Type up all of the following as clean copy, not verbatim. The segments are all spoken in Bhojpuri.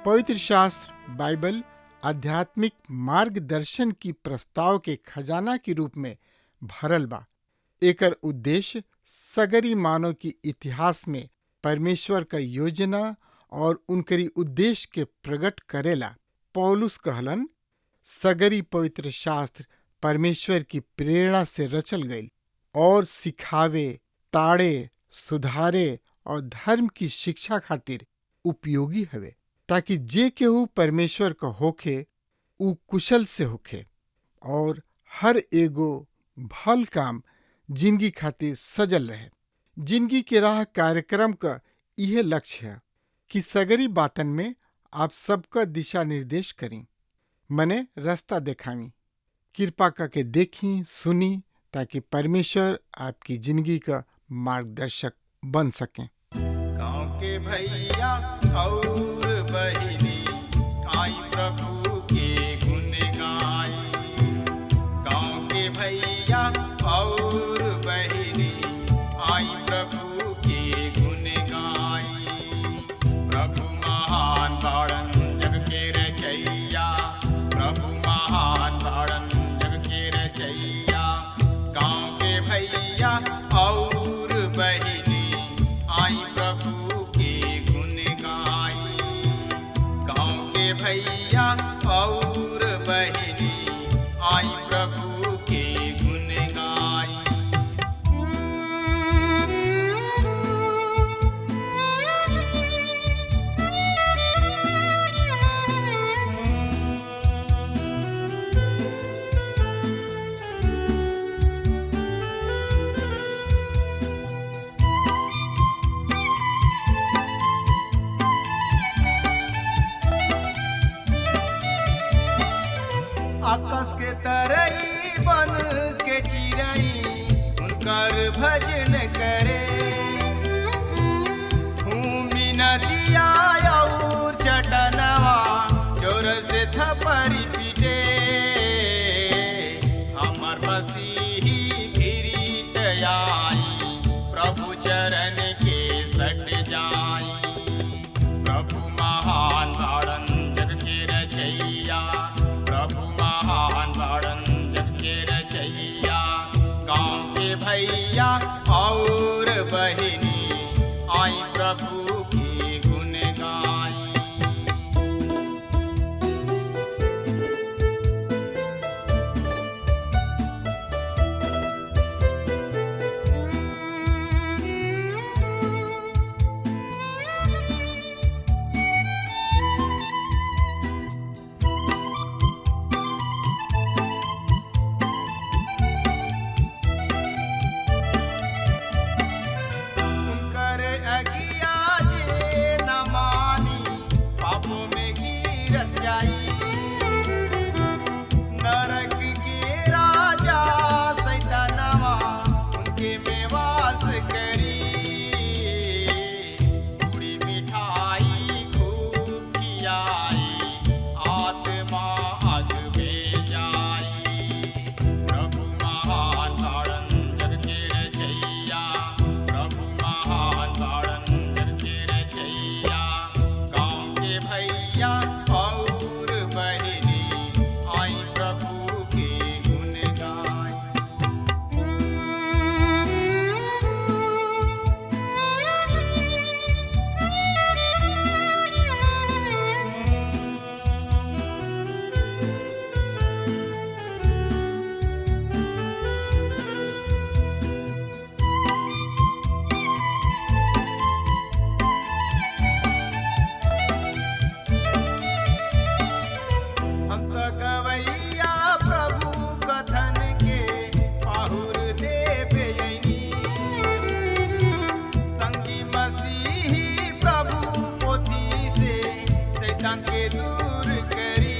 पवित्र शास्त्र बाइबल आध्यात्मिक मार्गदर्शन की प्रस्ताव के खजाना के रूप में भरल बा। एकर उद्देश्य सगरी मानव की इतिहास में परमेश्वर का योजना और उनकरी उद्देश्य के प्रकट करेला। पौलुस कहलन, सगरी पवित्र शास्त्र परमेश्वर की प्रेरणा से रचल गईल और सिखावे, ताड़े, सुधारे और धर्म की शिक्षा खातिर उपयोगी हवे, ताकि जे केहू परमेश्वर का होखे उ कुशल से होखे और हर एगो भल काम जिंदगी खातिर सजल रहे। जिंदगी के राह कार्यक्रम का यह लक्ष्य है कि सगरी बातन में आप सबका दिशा निर्देश करी, मने रास्ता देखावी। कृपा करके देखी, सुनी, ताकि परमेश्वर आपकी जिंदगी का मार्गदर्शक बन सके। गाँव के भैया और बहिनी आई प्रभु के गुण गाई। गाँव के भैया और बहिनी आई प्रभु के गुण गाई। प्रभु महान बाड़न जग के रचैया, प्रभु महान बाड़न जग के रचैया। गाँव के भैया और बहिनी आई प्रभु के गुण गाई। गाँव के भैया और बहिनी आई प्रभु के गुण गाई। आकाश के तरई बन के चिरई उनकर भजन करे। भूमि नदिया और चटनवा जोर से थपरी पीटे। हमर मसीही फिरीत आई, प्रभु चरण के सट जाई। प्रभु महान बाड़न जग के रचैया, प्रभु महान बाड़न जग के रचैया। गाँव के भैया और बहिनी आई प्रभु के गुण के दूर करी,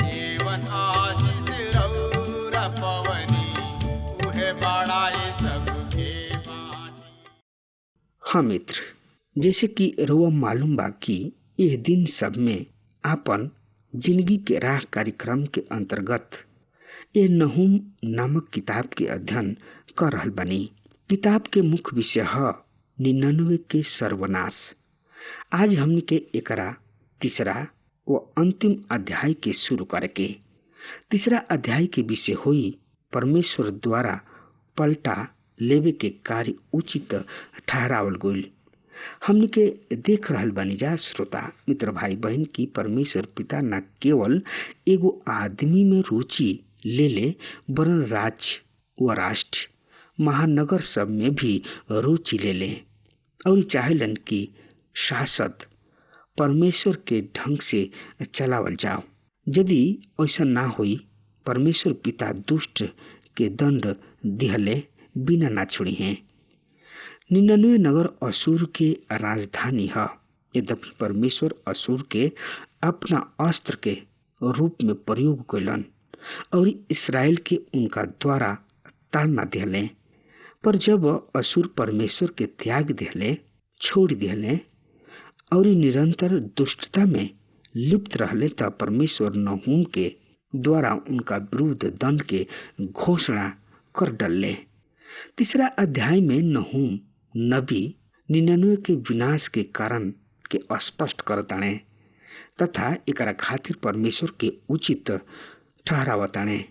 जीवन आशीष रौरा पवनी, उहे बड़ाई सबके बाटी। हाँ मित्र, जैसे कि रउआ मालूम बा कि यह दिन सब में आपन जिंदगी के राह कार्यक्रम के अंतर्गत ये नहूम नामक किताब के अध्ययन कर रहल बनी। किताब के मुख्य विषय है 99 के सर्वनाश। आज हमने के एकरा तीसरा व अंतिम अध्याय के शुरू करके। तीसरा अध्याय के विषय हुई परमेश्वर द्वारा पलटा लेवे के कार्य उचित ठहरावल गइल। हमने के देख रहल बानी जा श्रोता मित्र भाई बहन की परमेश्वर पिता न केवल एगो आदमी में रुचि ले वरन राज्य व राष्ट्र महानगर सब में भी रुचि ले और चाहेलन कि शासक परमेश्वर के ढंग से चलावल जाओ। यदि ऐसा ना होई, परमेश्वर पिता दुष्ट के दंड दिहले बिना ना छोड़ी हैं। 99 नगर असुर के राजधानी है। यद्यपि परमेश्वर असुर के अपना अस्त्र के रूप में प्रयोग कैलन और इसराइल के उनका द्वारा ताड़ना दिहले, पर जब असुर परमेश्वर के त्याग दिहले, छोड़ दिहले और निरंतर दुष्टता में लिप्त रहले, तब परमेश्वर नहूम के द्वारा उनका विरुद्ध दंड के घोषणा कर डलले। तीसरा अध्याय में नहूम नबी 99 के विनाश के कारण के स्पष्ट करताणे तथा एकरा खातिर परमेश्वर के उचित ठहरावताणे।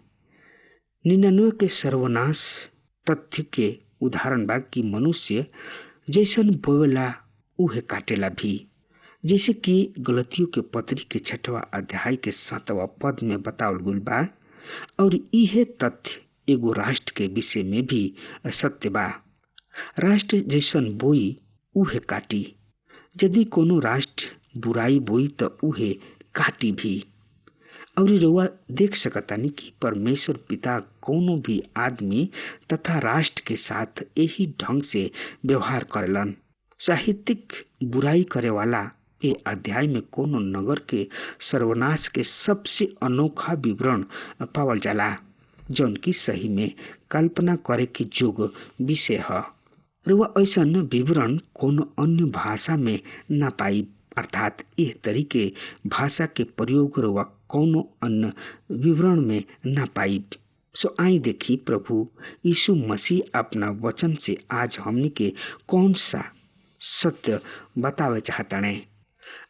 99 के सर्वनाश तथ्य के उदाहरण बा कि मनुष्य जैसन बोवेला उहे काटेला भी, जैसे कि गलतियों के पत्री के 6वां अध्याय के 7वां पद में बतावल गइल बा। और इहे तथ्य एगो राष्ट्र के विषय में भी सत्य बा। राष्ट्र जैसन बोई उहे काटी। यदि कोनो राष्ट्र बुराई बोई तो उहे काटी भी। और रउआ देख सकतानी कि परमेश्वर पिता कोनो भी आदमी तथा राष्ट्र के साथ यही ढंग से व्यवहार करेलन। साहित्यिक बुराई करे वाला ये अध्याय में कोनो नगर के सर्वनाश के सबसे अनोखा विवरण पावल जाला, जौन की सही में कल्पना करे के जोग विषय है। रुआ ऐसा विवरण कोनो अन्य भाषा में ना पाई, अर्थात यह तरीके भाषा के प्रयोग रुआ कोनो अन्य विवरण में ना पाई। सो आई देखी प्रभु यीशु मसीह अपना वचन से आज हमनी के कौन सा सत्य बतावे चाहताने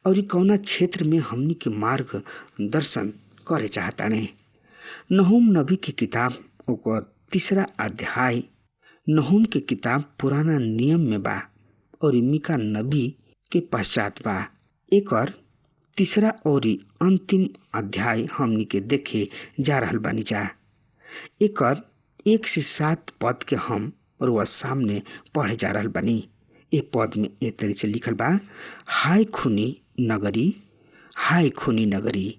और कौना क्षेत्र में हमनी के मार्ग दर्शन करे चाहताने। नहूम नबी की किताब ओकर तीसरा अध्याय नहूम के किताब पुराना नियम में बा और मीका नबी के पश्चात बा। एकर तीसरा और अंतिम अध्याय हमनी के देखे जा रहल बानी जा। एकर 1 से 7 पद के हम रुआ सामने पढ़े जा रहल बानी। ए पद में ए तरी से लिखल बा, हाय खूनी नगरी, हाय खूनी नगरी,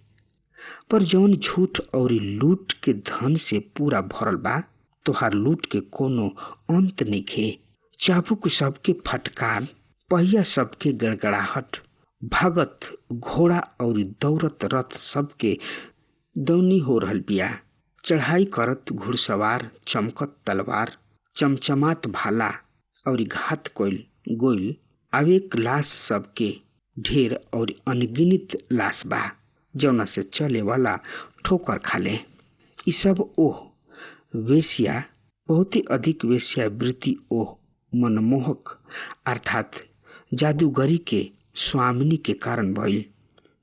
पर जौन झूठ और लूट के धन से पूरा भरल बा, तोहार लूट के कोनो अंत नइखे। चाबुक सबके फटकार, पहिया सबके गड़गड़ाहट, भगत घोड़ा और दौड़त रथ सबके दौनी हो रहल बिया। चढ़ाई करत घुड़सवार, चमकत तलवार, चमचमात भाला और घात कोइल गोइल आवेक लाश सबके ढेर और अनगिनित लाश बा, जौना से चले वाला ठोकर खाले। ई सब ओह वेश्या, बहुत ही अधिक वेश्यावृत्ति ओह मनमोहक अर्थात जादूगरी के स्वामिनी के कारण भइल,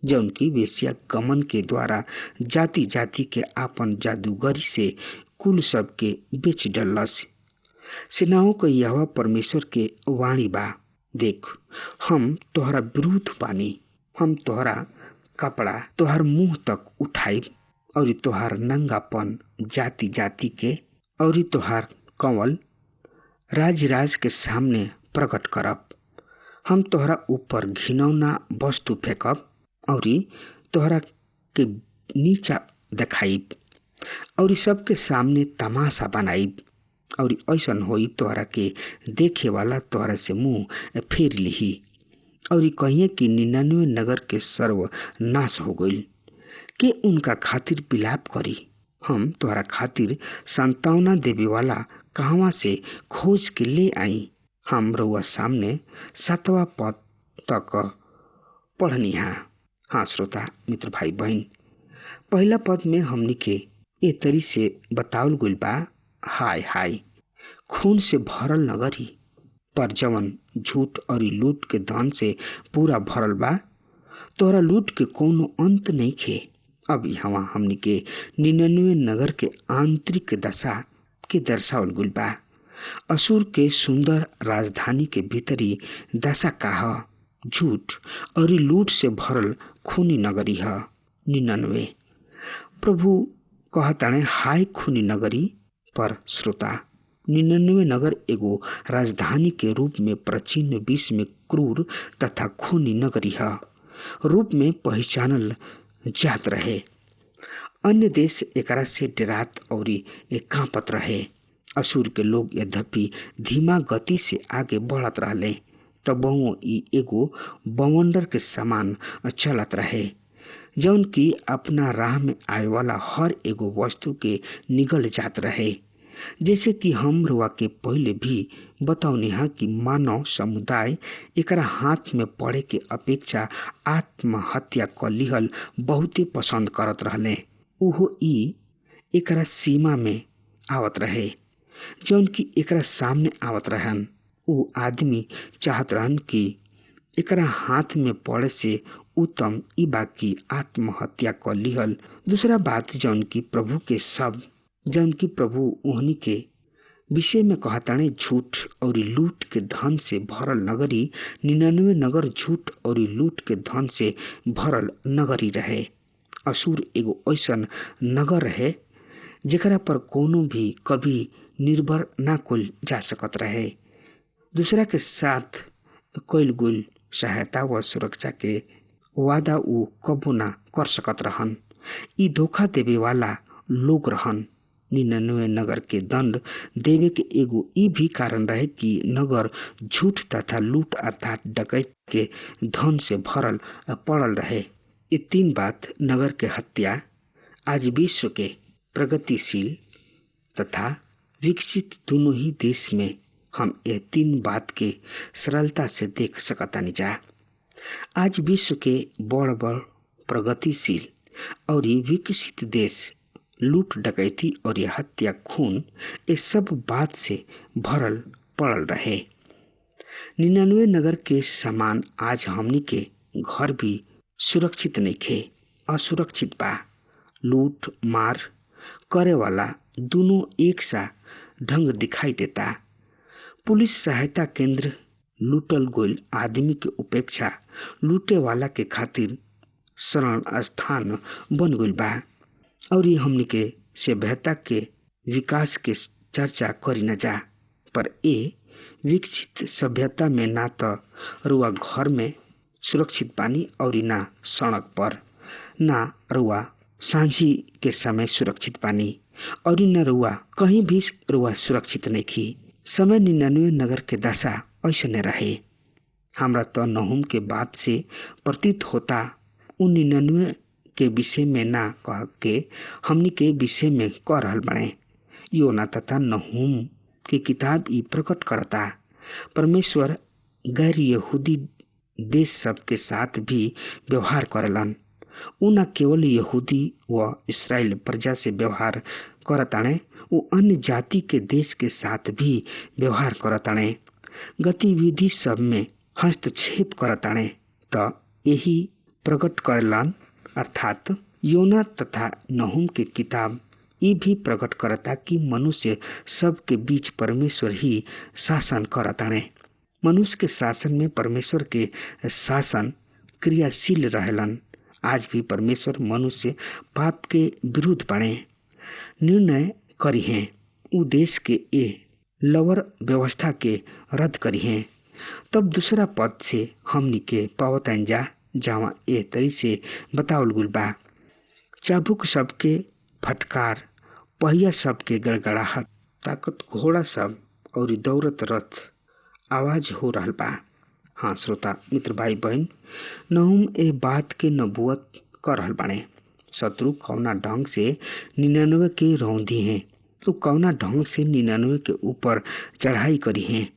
जौन की वेश्या गमन के द्वारा जाति जाति के आपन जादूगरी से कुल सब के बेच डलस। सेनाओं को यहोवा परमेश्वर के वाणी बा, देख हम तोहरा विरुद्ध बानी, हम तोहरा कपड़ा तोहर मुंह तक उठाइब और तोहार नंगापन जाति जाति के और तोहार कंवल राज राज के सामने प्रकट करब। हम तोहरा ऊपर घिनौना वस्तु फेंकब और तोहरा के नीचा देखाइब और सबके सामने तमाशा बनाइब और ऐसन होई तोहरा के देखे वाला तोहरा से मुंह फेर लिही और कहिए कि 99 नगर के सर्व नाश हो गईल। के उनका खातिर विलाप करी। हम तोहरा खातिर सांत्वना देवे वाला कहवा से खोज के ले आई। हम रउआ सामने 7वां पद तक पढ़नी है। हाँ श्रोता मित्र भाई बहन, पहला पद में हमनी के ए तरी से बतावल गइल बा, हाय हाय खून से भरल नगरी पर जवन झूठ और लूट के धन से पूरा भरल बा, तोहरा लूट के कोनो अंत नहीं खे। अब यहाँ हमनी के 99 नगर के आंतरिक दशा के दर्शावल गइल बा। असुर के सुंदर राजधानी के भीतरी दशा का ह, झूठ और लूट से भरल खूनी नगरी ह 99। प्रभु कहताणे हाय खूनी नगरी पर श्रोता 99 नगर एगो राजधानी के रूप में प्राचीन विश्व में क्रूर तथा खूनी नगरी है रूप में पहचानल जात रहे। अन्य देश एकरा से डरात और कांपत रहे। असुर के लोग यद्यपि धीमा गति से आगे बढ़त रहले, तब ई एगो बवंडर के समान चलत रहे जौन की अपना राह में आए वाला हर एगो वस्तु के निगल जात रहे। जैसे कि हम रुआ के पहले भी बतावनी है कि मानव समुदाय एकरा हाथ में पड़े के अपेक्षा आत्महत्या क लिहल बहुते पसंद करत रहले। उहो ई एकरा सीमा में आवत रहे जौन की एकरा सामने आवत रहन। उ आदमी चाहत रहन कि एकरा हाथ में पड़े से उत्तम ई बाकी आत्महत्या क लिहल। दूसरा बात जौन की प्रभु के सब जौन की प्रभु ओहनी के विषय में कहताणे झूठ और लूट के धन से भरल नगरी 99 नगर झूठ और लूट के धन से भरल नगरी रहे। असुर एगो ऐसन नगर रहे जेकरा पर कोनो भी कभी निर्भर ना कइल जा सकत रहे। दूसरा के साथ कइल गइल सहायता व सुरक्षा के वादा उ कबो ना कर सकत रहन। ई धोखा देवे वाला लोग रहन। 99 नगर के दंड देवे के एगो ई भी कारण रहे कि नगर झूठ तथा लूट अर्थात डकैत के धन से भरल पड़ल रहे। ये तीन बात नगर के हत्या आज विश्व के प्रगतिशील तथा विकसित दोनों ही देश में हम ये तीन बात के सरलता से देख सकतानी जा। आज विश्व के बड़ बड़ प्रगतिशील और विकसित देश लूट डकैती और हत्या खून ये सब बात से भरल पड़ल रहे। 99 नगर के समान आज हमनी के घर भी सुरक्षित नहीं खे, असुरक्षित बा। लूट मार करे वाला दोनों एक सा ढंग दिखाई देता। पुलिस सहायता केंद्र लूटल गोल आदमी के उपेक्षा लूटे वाला के खातिर शरण स्थान बन गइल बा। और ये हमनी के सभ्यता के विकास के चर्चा करी न जा, पर ए विकसित सभ्यता में ना तो रुआ घर में सुरक्षित बानी और ना सड़क पर, ना रुआ सांझी के समय सुरक्षित बानी और न रुआ कहीं भी रुआ सुरक्षित नहीं की। समय 99 नगर के दशा ऐसे न रहे। हमरा तो नहुम के बात से प्रतीत होता उन 99 के विषय में ना कह के हमनी के विषय में कह रहल बने। योना तथा नहुम की किताब ई प्रकट करता परमेश्वर गैर यहूदी देश सब के साथ भी व्यवहार करलन। उ न केवल यहूदी व इस्राएल प्रजा से व्यवहार करताणे, वो अन्य जाति के देश के साथ भी व्यवहार करताणे, गतिविधि सब में हस्तक्षेप करताणे। तो यही प्रकट करलन अर्थात योना तथा नहुम के किताब ये भी प्रकट करता कि मनुष्य सब के बीच परमेश्वर ही शासन करताणे। मनुष्य के शासन में परमेश्वर के शासन क्रियाशील रहलन। आज भी परमेश्वर मनुष्य पाप के विरुद्ध बने निर्णय करी हैं। उ देश के ए लवर व्यवस्था के रद्द करी हैं। तब दूसरा पद से हमनी के पावतन जा जहाँ ए तरी से बतावल गुल बा, चाबुक सबके फटकार, पहिया सबके गड़गड़ाहट, ताकत घोड़ा सब और दौड़त रथ आवाज हो रहल बा। हाँ श्रोता मित्र भाई बहन, नहूम ए बात के नबूवत कर रहल बाणे। शत्रु कौना ढंग से 99 के रौंदी हैं, तो कौना ढंग से 99 के ऊपर चढ़ाई करी हैं।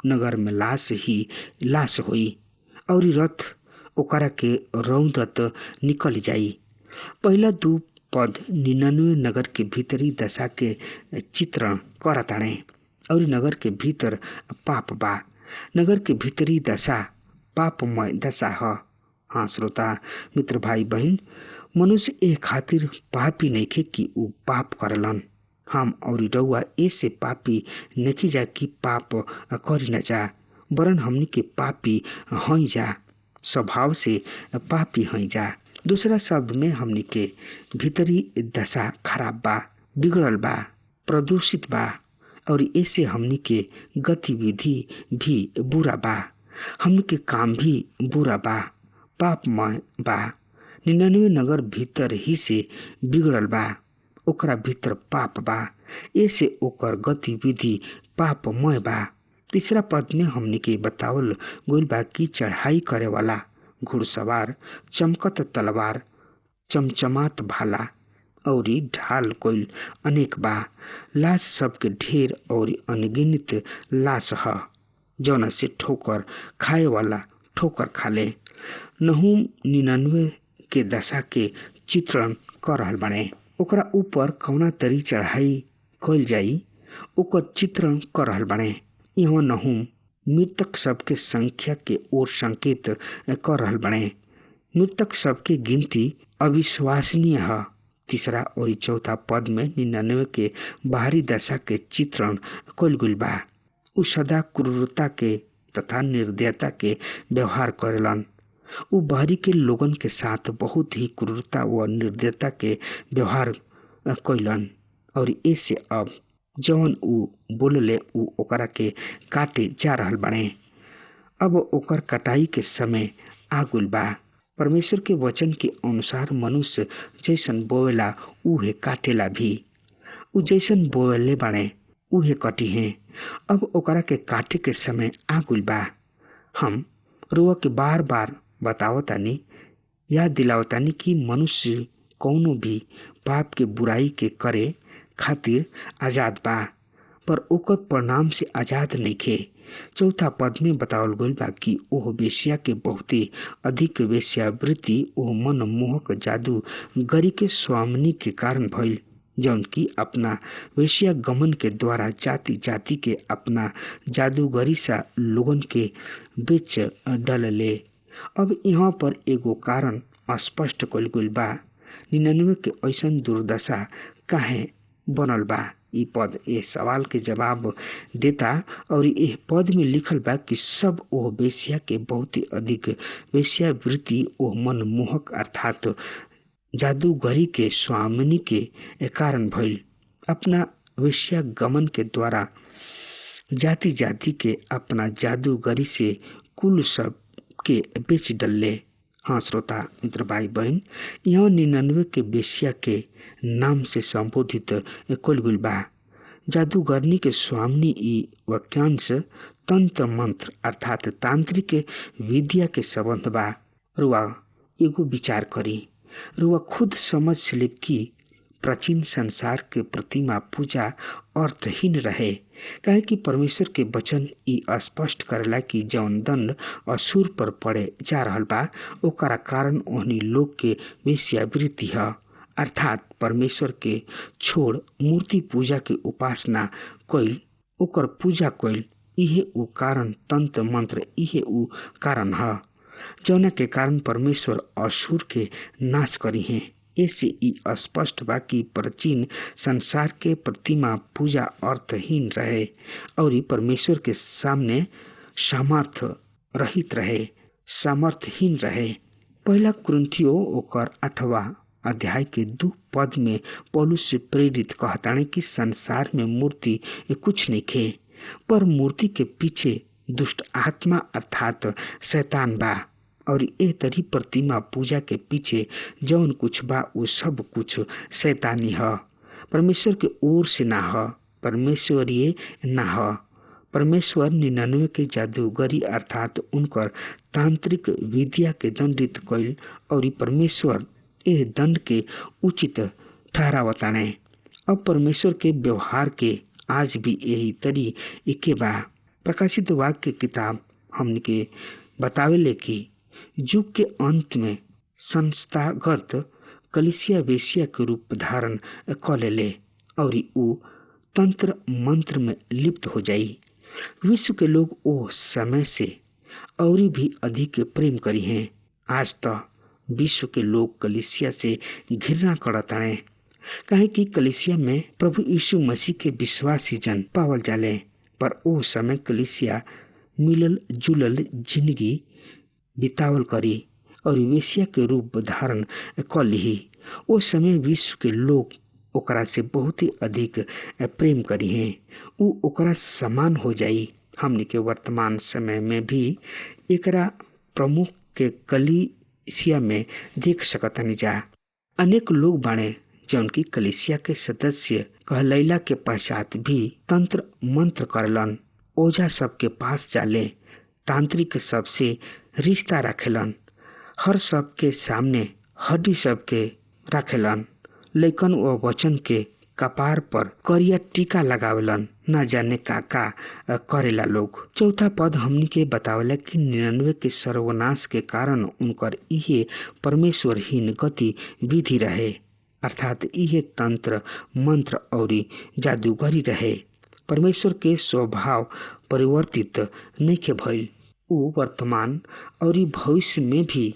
नगर में लाश ही लाश होई और रथ ओकरा के रौंदत निकल जाई। पहला 2 पद 99 नगर के भीतरी दशा के चित्रण करताणे और नगर के भीतर पाप बा। नगर के भीतरी दशा पापमय दशा ह। हाँ श्रोता मित्र भाई बहन, मनुष्य ए खातिर पापी नइखे कि ऊ पाप करलन। हम और रउआ ऐसे पापी नहीं जा कि पाप करी न जा, वरन हमनी के पापी हई जा, स्वभाव से पापी हई जा। दूसरा शब्द में हमनी के भीतरी दशा खराब बा, बिगड़ल बा, प्रदूषित बा और ऐसे हमनी के गतिविधि भी बुरा बा, हमनी के काम भी बुरा बा, पापमय बा। 99 नगर भीतर ही से बिगड़ल बा, ओकरा भीतर पाप बा, ऐसे ओकर गतिविधि पापमय बा। तीसरा पद में हमनी के बतावल गइल बा कि चढ़ाई करे वाला घुड़सवार चमकत तलवार, चमचमात भाला और ढाल कोइल अनेक बा। लाश सबके ढेर और अनगिनत लाश ह, जौना से ठोकर खाए वाला ठोकर खाले। नहूम 99 के दशा के चित्रण कर रहल बाणे। ओकरा ऊपर कौना तरी चढ़ाई कइल जाई ओकर चित्रण कर रहल बाणे। यहाँ नहूम मृतक सबके संख्या के ओर संकेत कर रहल बाणे। मृतक सबके गिनती अविश्वसनीय है। तीसरा और चौथा पद में 99 के बाहरी दशा के चित्रण कइल गइल बा। उ सदा क्रूरता के तथा निर्दयता के व्यवहार करेलन। उ बाहरी के लोगन के साथ बहुत ही क्रूरता व निर्दयता के व्यवहार कइलन और ऐसे अब जवन उ बोलले उ ओकरा के काटे जा रहल बाणे। अब ओकर कटाई के समय आ गइल बा। परमेश्वर के वचन के अनुसार मनुष्य जैसन बोवेला उहे काटेला भी। उ जैसन बोवेले बाणे उहे कटी हैं। अब ओकरा के काटे के समय आ गइल बा। हम रुआ के बार बार बतावतानी, याद दिलावतानी कि मनुष्य कौनो भी पाप के बुराई के करे खातिर आजाद बा, पर ओकर परिणाम से आजाद नइखे। चौथा पद में बतावल गइल बा कि ओह वेश्या के बहुते अधिक वेश्यावृत्ति ओह मनमोहक जादू गरी के स्वामिनी के कारण भइल, जौन की अपना वेश्या गमन के द्वारा जाति जाति के अपना जादूगरी सा लोगन के बेच डलले। अब यहाँ पर एगो कारण स्पष्ट कइल गइल बा। 99 के ऐसन दुर्दशा काहे बनल बा। ई पद ए सवाल के जवाब देता और एह पद में लिखल बा कि सब ओह वेश्या के बहुत ही अधिक वेश्यावृत्ति ओह मनमोहक अर्थात जादूगरी के स्वामिनी के कारण भइल। अपना वेश्या गमन के द्वारा जाति जाति के अपना जादूगरी से कुल सब के बेच डलले। हाँ श्रोता मित्र भाई बहन, यहाँ 99 के वेश्या के नाम से संबोधित कइल गइल बा। जादूगरनी के स्वामिनी ई वाक्यांश तंत्र मंत्र अर्थात तांत्रिक विद्या के संबंध बा। रुआ एगो विचार करी, रुआ खुद समझ ले कि प्राचीन संसार के प्रतिमा पूजा अर्थहीन रहे, काहे कि परमेश्वर के वचन ई स्पष्ट करेला कि जौन दंड असुर पर पड़े जा रहल बा ओकरा कारण ओहनी लोग के वेश्यावृत्ति है, अर्थात परमेश्वर के छोड़ मूर्ति पूजा के उपासना कइल, ओकर पूजा कइल, इहे उ कारण तंत्र मंत्र इहे उ कारण है जौना के कारण परमेश्वर असुर के नाश करी हैं। ऐसे ई स्पष्ट बा कि प्राचीन संसार के प्रतिमा पूजा अर्थहीन रहे और परमेश्वर के सामने सामर्थ्य रहित रहे, सामर्थहीन रहे। पहला कुरिन्थियो ओकर 8वां अध्याय के 2 पद में पौलुस से प्रेरित कहताने कि संसार में मूर्ति कुछ नहीं खे, पर मूर्ति के पीछे दुष्ट आत्मा अर्थात शैतान बा और ए तरी प्रतिमा पूजा के पीछे जौन कुछ बा वो सब कुछ शैतानी है, परमेश्वर के ओर से ना है, परमेश्वरीय ना है। परमेश्वर 99 के जादूगरी अर्थात उनकर तांत्रिक विद्या के दंडित कइल और परमेश्वर एह दंड के उचित ठहरावताने। अब परमेश्वर के व्यवहार के आज भी यही तरी इके बा। प्रकाशित वाक्य की किताब हमने के बतावेले कि युग के अंत में संस्थागत कलिसिया वेश्या के रूप धारण क लेले और ऊ तंत्र मंत्र में लिप्त हो जाई। विश्व के लोग ओ समय से और भी अधिक प्रेम करी हैं। आज तो विश्व के लोग कलिसिया से घृणा करताने, काहे कि कलिसिया में प्रभु यीशु मसीह के विश्वासी जन पावल जाले। पर ओ समय कलिसिया मिलल जुलल जिंदगी बितावल करी और वेश्या के रूप धारण क लिही। ओ समय विश्व के लोग ओकरा से बहुत ही अधिक प्रेम करी हैं। ऊ ओकरा समान हो जाई। हमने के वर्तमान समय में भी एकरा प्रमुख के कलिसिया में देख सकतनी जा। अनेक लोग बाणे जौन की कलिसिया के सदस्य कहलैला के पश्चात भी तंत्र मंत्र करलन, ओझा सबके पास जाले, तांत्रिक सबसे रिश्ता रखेलन, हर सबके सामने हड्डी सबके रखेलन, लेकिन वो वचन के कपार पर करिया टीका लगावेलन, न जाने का करेला लोग। चौथा पद हमनी के बतावेला कि 99 के सर्वनाश के कारण उनकर इहे परमेश्वरहीन गति विधि रहे, अर्थात इहे तंत्र मंत्र और जादूगरी रहे। परमेश्वर के स्वभाव परिवर्तित नहीं भइल। ऊ वर्तमान और भविष्य में भी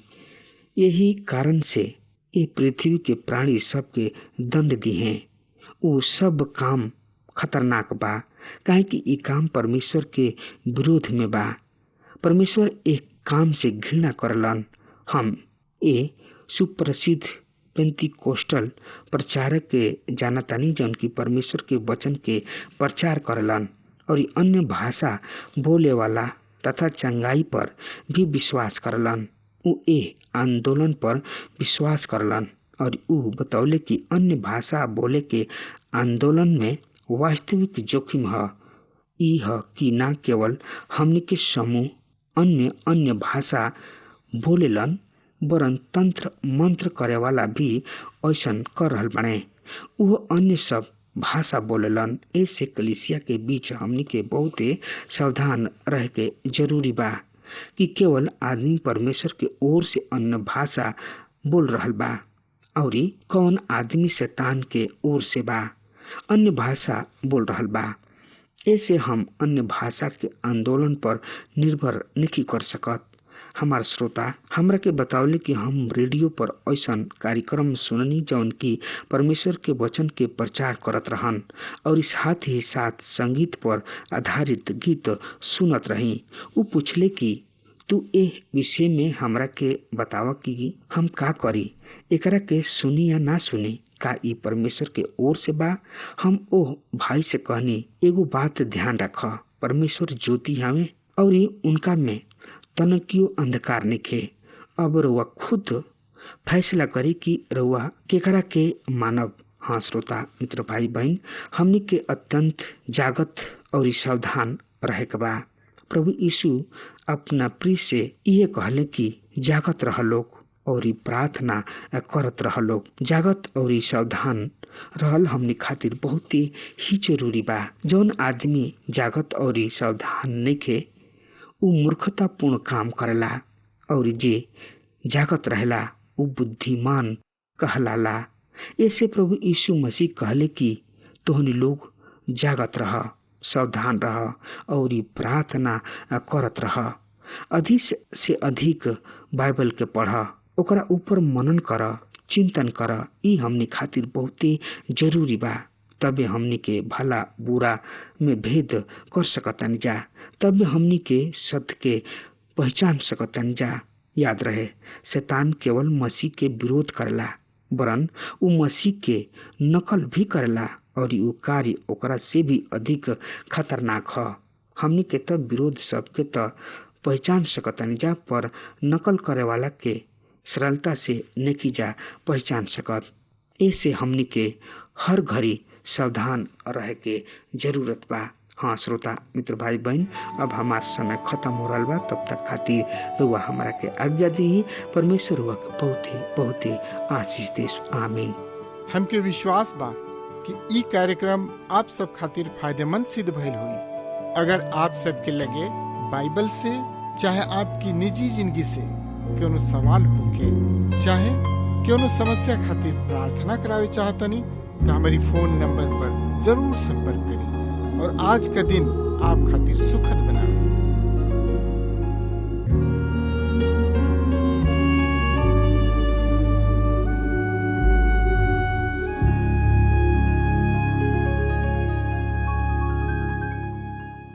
यही कारण से ये पृथ्वी के प्राणी सबके दंड दी हैं। ऊ सब काम खतरनाक बा, काहे कि ये काम परमेश्वर के विरोध में बा। परमेश्वर एक काम से घृणा करलन। हम ये सुप्रसिद्ध पेंतिकोस्टल प्रचारक के जानतानी जौन की परमेश्वर के वचन के प्रचार करलन और अन्य भाषा बोले वाला तथा चंगाई पर भी विश्वास करलन। ऊ ए आंदोलन पर विश्वास करलन और ऊ बतौले कि अन्य भाषा बोले के आंदोलन में वास्तविक जोखिम है। ई है कि न केवल हमने के समूह अन्य भाषा बोलेलन, वरन तंत्र मंत्र करे वाला भी ऐसन कर रहल बने। वो अन्य सब भाषा बोलेलन। ऐसे कलिसिया के बीच हमनी के बहुत सावधान रह के जरूरी बा कि केवल आदमी परमेश्वर के ओर से अन्य भाषा बोल रहल बा और कौन आदमी शैतान के ओर से बा अन्य भाषा बोल रहल बा। ऐसे हम अन्य भाषा के आंदोलन पर निर्भर नहीं कर सकत। हमार श्रोता हमरा के बतावले कि हम रेडियो पर ऐसन कार्यक्रम सुननी जौन की परमेश्वर के वचन के प्रचार करत रहन और इस साथ ही साथ संगीत पर आधारित गीत सुनत रही। उ पूछले कि तू ए विषय में हमरा के बतावा कि हम का करी, एकरा के सुनी या ना सुनी, का ई परमेश्वर के ओर से बा। हम ओ भाई से कहनी एगो बात ध्यान रख, परमेश्वर ज्योति हवे और उनका में तनकियो अंधकार निखे। अब रउआ खुद फैसला करी कि रउआ केकरा के मानव। हाँ श्रोता मित्र भाई बहन, हमनी के अत्यंत जागत और सावधान रहे के बा। प्रभु यीशु अपना प्रिय से ये कहले कि जागत रह लोग और प्रार्थना करत रह लोग। जागत और सावधान रहल हमनी खातिर बहुत ही जरूरी बा। जौन आदमी जागत और सावधान नइखे उ मूर्खतापूर्ण काम करेला और जे जागत रहेला उ बुद्धिमान कहलाला। ऐसे प्रभु यीशु मसीह कहले कि तोहनी लोग जागत रह, सावधान रह और प्रार्थना करत रह। अधिक से अधिक बाइबल के पढ़, ओकरा ऊपर मनन कर, चिंतन कर। ई हमनी खातिर बहुते जरूरी बा। तबे हमनी के भला बुरा में भेद कर सकतन जा, तब हमनी के सत्य के पहचान सकतन जा। याद रहे शैतान केवल मसीह के विरोध करला, वरन उ मसीह के नकल भी करला और उ कार्य ओकरा से भी अधिक खतरनाक ह। हमनी के तब विरोध सबके त पहचान सकतन जा, पर नकल करे वाला के सरलता से नहीं जा पहचान सकत। ऐसे हमनी के हर घड़ी सावधान रहे के जरूरत बा। हाँ श्रोता मित्र भाई बहन, अब हमार समय खत्म हो रहा बा। तब तक खातिर रुआ हमारा के आज्ञा दी। परमेश्वर रुआ के बहुते बहुते आशीष देश। आमीन। हमके विश्वास बा कि ई कार्यक्रम आप सब खातिर फायदेमंद सिद्ध भइल हुई। अगर आप सबके लगे बाइबल से चाहे आपकी निजी जिंदगी से कोनो सवाल होके चाहे कोनो समस्या खातिर प्रार्थना करावे चाहतनी तो हमारी फोन नंबर पर जरूर संपर्क करें और आज का दिन आप खातिर सुखद बनावे।